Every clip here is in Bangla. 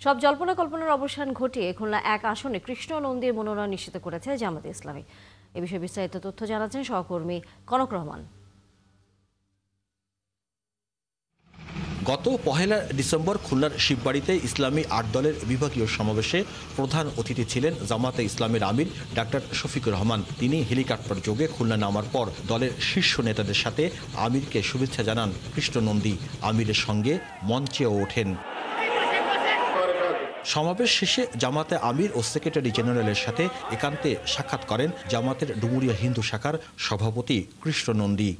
সব জল্পনা কল্পনার অবসান ঘটিয়ে খুলনা ১ আসনে কৃষ্ণ নন্দীর মনোনয়ন নিশ্চিত করেছে জামায়াতে ইসলামী। এ বিষয়ে বিস্তারিত তথ্য জানাচ্ছেন সহকর্মী কনক রহমান। গত ১ ডিসেম্বর খুলনার শিববাড়িতে ইসলামী ৮ দলের বিভাগীয় সমাবেশে প্রধান অতিথি ছিলেন জামায়াতে ইসলামীর আমির ডাক্তার শফিকুর রহমান। তিনি হেলিকপ্টার যোগে খুলনা নামার পর দলের শীর্ষ নেতাদের সাথে আমিরকে শুভেচ্ছা জানান কৃষ্ণ নন্দী। আমিরের সঙ্গে মঞ্চেও ওঠেন। সমাবেশ শেষে জামায়াতে আমির ও সেক্রেটারি জেনারেলের সাথে একান্তে সাক্ষাৎ করেন জামায়াতের ডুমুরিয়া হিন্দু শাখার সভাপতি কৃষ্ণ নন্দী।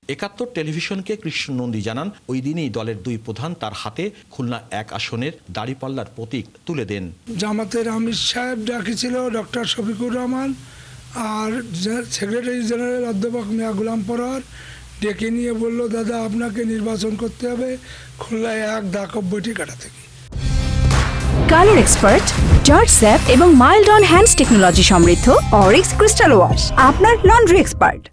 ৭১ টেলিভিশনকে কৃষ্ণ নন্দী জানান, ওই দিনই দলের দুই প্রধান তার হাতে খুলনা ১ আসনের দাড়িপাল্লার প্রতীক তুলে দেন। জামাতের আমির সাহেব ডাকিছিল ডক্টর শফিকুর রহমান আর সেক্রেটারি জেনারেল অধ্যাপক মিয়া গোলাম পরোয়ার ডেকে নিয়ে বলল, দাদা আপনাকে নির্বাচন করতে হবে খুলনায় ১ দাকব্বইটি কাটা থেকে। কালার এক্সপার্ট, জর্জ স্যাপ এবং মাইল্ড অন হ্যান্ডস টেকনোলজি সমৃদ্ধ অরিক্স ক্রিস্টাল ওয়াশ আপনার লন্ড্রি এক্সপার্ট।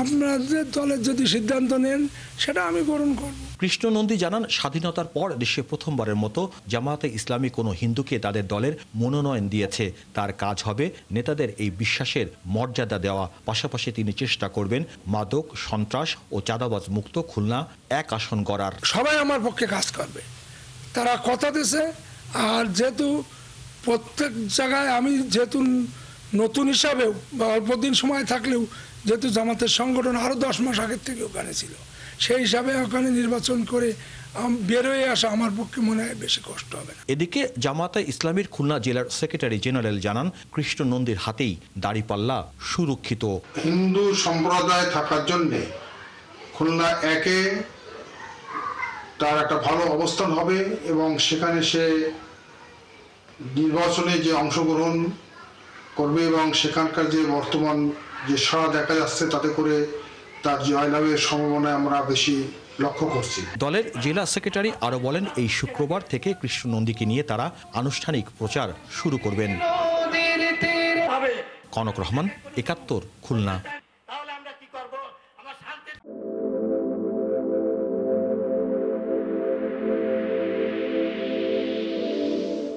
আপনাদের দলের যদি সিদ্ধান্ত নেন সেটা আমি গ্রহণ করব। কৃষ্ণ নন্দী জানান, স্বাধীনতার পর দেশে প্রথমবারের মতো জামায়াতে ইসলামী কোনো হিন্দুকে তাদের দলের মনোনয়ন দিয়েছে। তার কাজ হবে নেতাদের এই বিশ্বাসের মর্যাদা দেওয়া। পাশাপাশি তিনি চেষ্টা করবেন মাদক, সন্ত্রাস ও চাঁদাবাজ মুক্ত খুলনা ১ আসন গড়ার। সবাই আমার পক্ষে কাজ করবে, তারা কথা দিয়েছে। আর যেহেতু প্রত্যেক জায়গায় আমি যেহেতু নতুন হিসাবেও বা অল্প দিন সময় থাকলেও যেহেতু জামাতের সংগঠন আরও ১০ মাস আগের থেকে ওখানে ছিল, সেই হিসাবে ওখানে নির্বাচন করে বেরোয় আসা আমার পক্ষে মনে হয় বেশি কষ্ট হবে না। এদিকে জামায়াতে ইসলামীর খুলনা জেলার সেক্রেটারি জেনারেল জানান, কৃষ্ণ নন্দীর হাতেই দাড়িপাল্লা সুরক্ষিত। হিন্দু সম্প্রদায় থাকার জন্যে খুলনা ১-এ তার একটা ভালো অবস্থান হবে এবং সেখানে সে নির্বাচনে যে অংশগ্রহণ করবে এবং সেখানকার যে বর্তমান যে সাড়া দেখা যাচ্ছে তাতে করে তার জয়লাভের সম্ভাবনা আমরা বেশি লক্ষ্য করছি। দলের জেলা সেক্রেটারি আরও বলেন, এই শুক্রবার থেকে কৃষ্ণ নন্দীকে নিয়ে তারা আনুষ্ঠানিক প্রচার শুরু করবেন। কনক রহমান, ৭১, খুলনা।